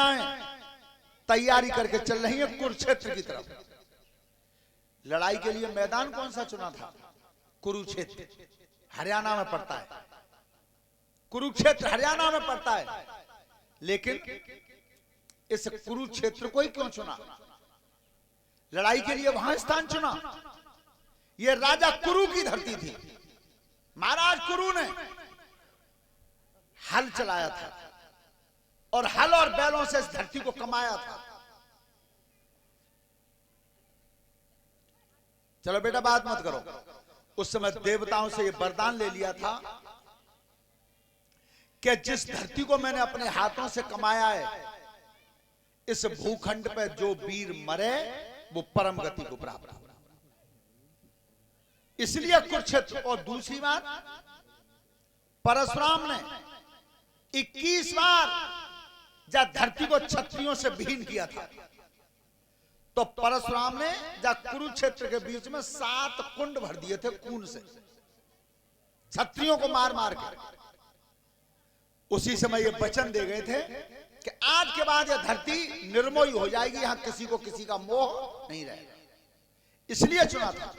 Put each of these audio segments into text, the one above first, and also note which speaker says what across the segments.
Speaker 1: सेनाएं तैयारी करके चल रही हैं कुरुक्षेत्र की तरफ। लड़ाई के लिए मैदान कौन सा चुना था? कुरुक्षेत्र, हरियाणा में पड़ता है। कुरुक्षेत्र हरियाणा में पड़ता है, लेकिन इस कुरुक्षेत्र को ही क्यों चुना? लड़ाई के लिए वहां स्थान चुना। यह राजा कुरु की धरती थी। महाराज कुरु ने हल चलाया था और हल और बैलों से इस धरती को कमाया था। चलो बेटा बात मत करो। उस समय देवताओं से यह वरदान ले लिया था कि जिस धरती को मैंने अपने हाथों से कमाया है, इस भूखंड पे जो वीर मरे वो परम गति को प्राप्त हो। इसलिए कुरुक्षेत्र। और दूसरी बात, परशुराम ने 21 बार जब धरती को क्षत्रियों से विहीन किया था, तो परशुराम ने जब कुरुक्षेत्र के बीच में 7 कुंड भर दिए थे खून से, क्षत्रियों को मार मार के। उसी समय ये वचन दे गए थे कि आज के बाद यह धरती निर्मोही हो जाएगी, यहां किसी को किसी का मोह नहीं रहेगा। इसलिए चुना था।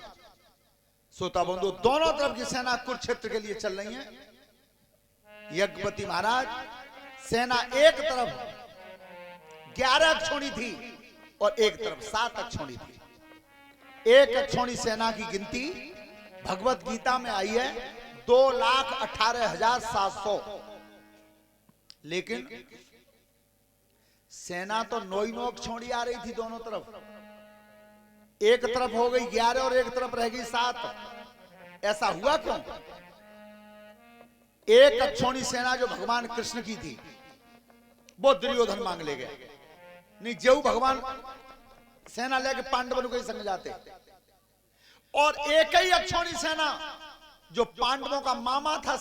Speaker 1: श्रोता बंधु, दोनों तरफ की सेना कुरुक्षेत्र के लिए चल रही है। यज्ञपति महाराज सेना एक तरफ 11 अक्षौणी थी और एक तरफ 7 अक्षौणी थी। एक अक्षौणी सेना की गिनती भगवत गीता में आई है 2,18,700। लेकिन सेना तो 9 अक्षौणी आ रही थी दोनों तरफ। एक तरफ हो गई 11 और एक तरफ रह गई 7। ऐसा हुआ क्यों? एक अक्षौणी सेना जो भगवान कृष्ण की थी वो दुर्योधन मांग ले गए। नहीं, जो भगवान सेना लेके पांडवों के संग जाते। और एक ही अक्षौणी सेना जो पांडवों का मामा था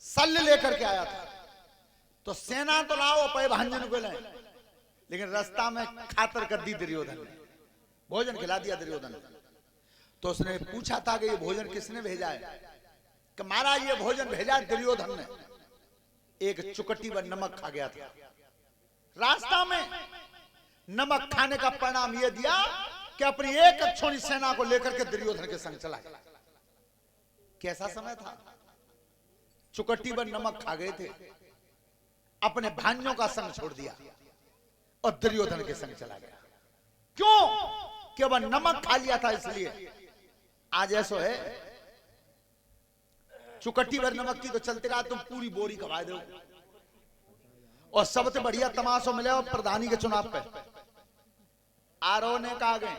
Speaker 1: शल्य लेकर के आया था। तो सेना तो लाओ पे भांजन को लाए, लेकिन रास्ता में खातर कर दी दुर्योधन ने, भोजन खिला दिया दुर्योधन ने। तो उसने पूछा था कि ये भोजन किसने भेजा है? कि महाराज ये भोजन भेजा दुर्योधन ने। एक चुकटी पर नमक खा गया था। रास्ता में नमक खाने का परिणाम यह दिया कि अपनी एक अक्षौणी सेना को लेकर के दुर्योधन के संग चला गया। कैसा समय था? चुकटी पर नमक खा गए थे, अपने भाइयों का संग छोड़ दिया और दुर्योधन के संग चला गया। क्यों? कि वह नमक खा लिया था इसलिए। आज ऐसा है, चुकट्टी भर नमक की तो चलते रहा, तुम पूरी बोरी खवा दो। और सबसे बढ़िया तमाशा मिले और प्रधानी के चुनाव पे आरोह ने कहा गए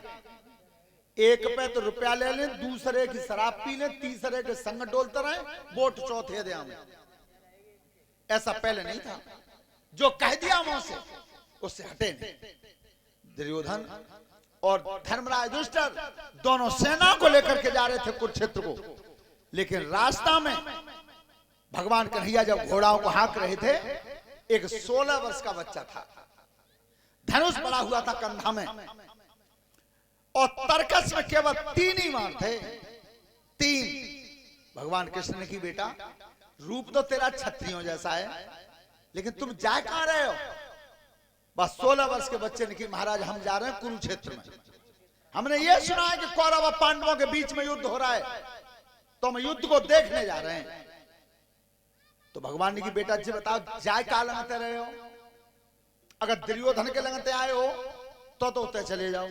Speaker 1: एक पे तो रुपया ले लें, दूसरे की शराब पी लें, तीसरे के संग डोलते रहे, वोट चौथे दे हमें। ऐसा पहले नहीं था। जो कह दिया वहां से उससे हटे नहीं। दुर्योधन और धर्मराज युधिष्ठिर दोनों सेना को लेकर के जा रहे थे कुरुक्षेत्र को। लेकिन रास्ता में भगवान कन्हैया जब घोड़ाओं को हाँक रहे थे, एक 16 वर्ष का बच्चा था, धनुष पड़ा हुआ था कंधा में, और तरकस में केवल 3 ही मार थे। 3। भगवान कृष्ण ने की, बेटा रूप तो तेरा क्षत्रियों जैसा है, लेकिन तुम जा कहां रहे हो? बस 16 वर्ष के बच्चे ने की, महाराज हम जा रहे हैं कुरुक्षेत्र में। हमने ये सुना है कि कौरव और पांडवों के बीच में युद्ध हो रहा है, तो हम युद्ध को देखने जा रहे हैं। तो भगवान ने की, बेटा जी बताओ जाए क्या लगते रहे हो? अगर दुर्योधन के लगते आए हो तो उतने चले जाओ,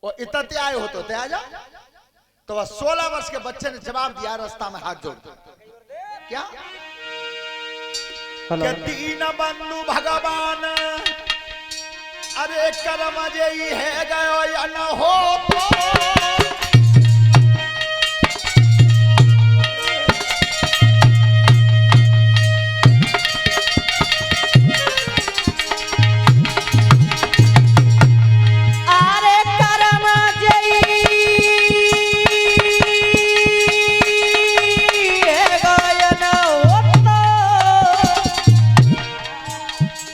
Speaker 1: और इतने आए हो तो आ जाओ। तो वह 16 वर्ष के बच्चे ने जवाब दिया रास्ता में हाथ जोड़ क्या तीन बंधु भगवान, अरे कर्म जई है गयो या न हो तो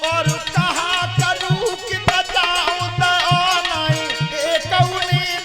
Speaker 1: और कहा करूं कि बचाऊं तो नहीं, एक उन्हीं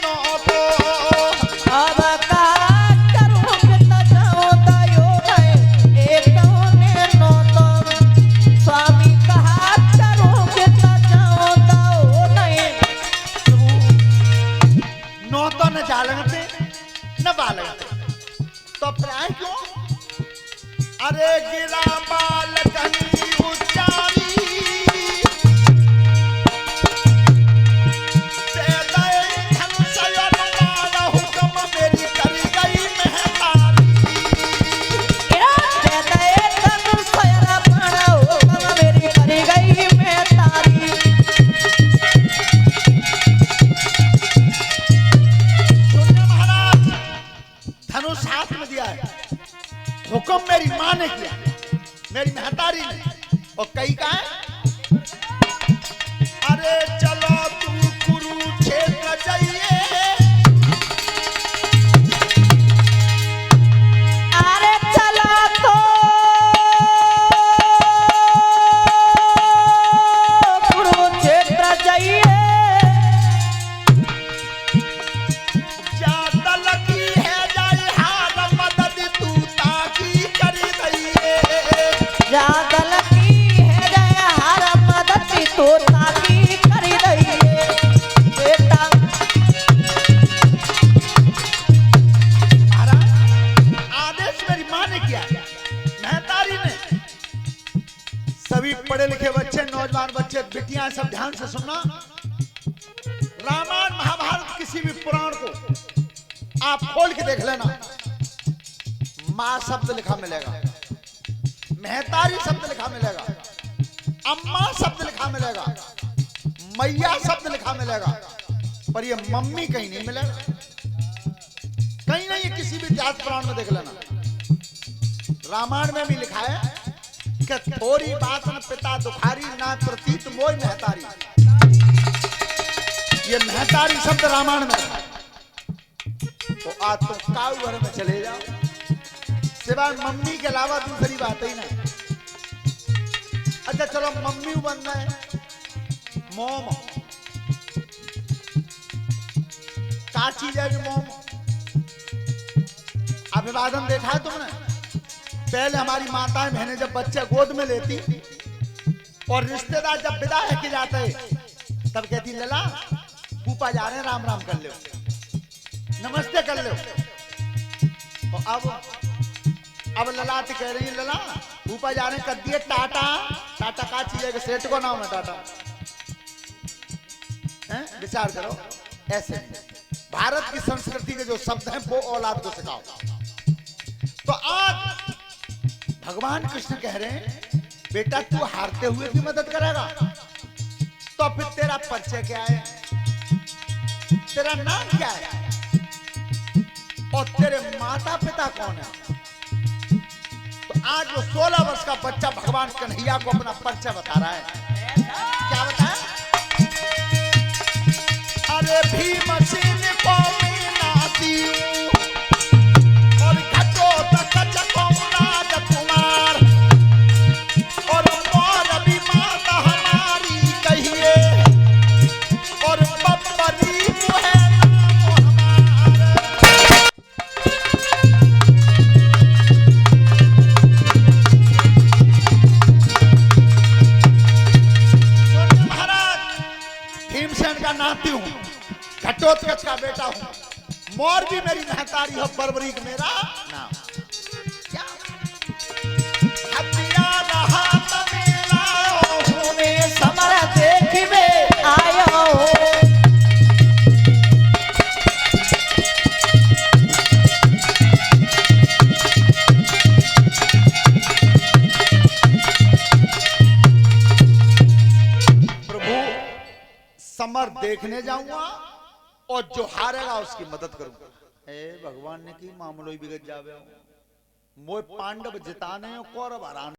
Speaker 1: के बच्चे, नौजवान बच्चे, बेटियां, सब ध्यान से सुनना। रामायण महाभारत किसी भी पुराण को आप खोल के देख लेना, मां शब्द लिखा मिलेगा, महतारी शब्द लिखा मिलेगा, अम्मा शब्द लिखा मिलेगा, मैया शब्द लिखा मिलेगा, पर ये मम्मी कहीं नहीं मिलेगा, कहीं नहीं। ये किसी भी इतिहास पुराण में देख लेना। रामायण में भी लिखा है कि थोड़ी बात न पिता दुखारी, ना प्रतीत मोय महतारी। ये महतारी शब्द रामायण में है। तो आज तुम काऊ घर में चले जाओ, सिवाय मम्मी के अलावा दूसरी बात ही नहीं। अच्छा चलो मम्मी बन गए, मोम क्या चीज है मोम? अभिवादन देखा है तुमने? पहले हमारी माताएं बहनें जब बच्चे गोद में लेती और रिश्तेदार जब विदा के जाते तब कहती लला फूफा जा रहे हैं, राम राम कर लो, नमस्ते कर लो। और अब लला तो कह रही है लला फूफा जा रहे हैं, कर दिए टाटा। टाटा का चीज है? सेठ को नाम है टाटा। विचार करो, ऐसे भारत की संस्कृति के जो शब्द हैं वो औलाद को सिखाओ। तो आज भगवान कृष्ण कह रहे हैं बेटा तू हारते हुए भी मदद करेगा, तो फिर तेरा परिचय क्या है, तेरा नाम क्या है, और तेरे माता पिता कौन है? तो आज वो 16 वर्ष का बच्चा भगवान कन्हैया को अपना परिचय बता रहा है। क्या बताया? अरे भीमसेन को मीनाती और घटोत्कच को राजकुमार, और मोर भी माता हमारी कहिए, और बब्बरी है नाम हमारा। महाराज भीमसेन का नाती हूं, घटोत्कच का बेटा हूं, मोर भी मेरी महतारी हो, बर्बरीक मेरा नाम। क्या हथिया रहा मेरा हूं मैं, समर देख में आया हो। प्रभु समर देखने जाऊंगा और जो हारेगा उसकी मदद करूंगा। भगवान ने की मामलो ही बिगड़ जावे, मोय पांडव जिताने कौरव हराने।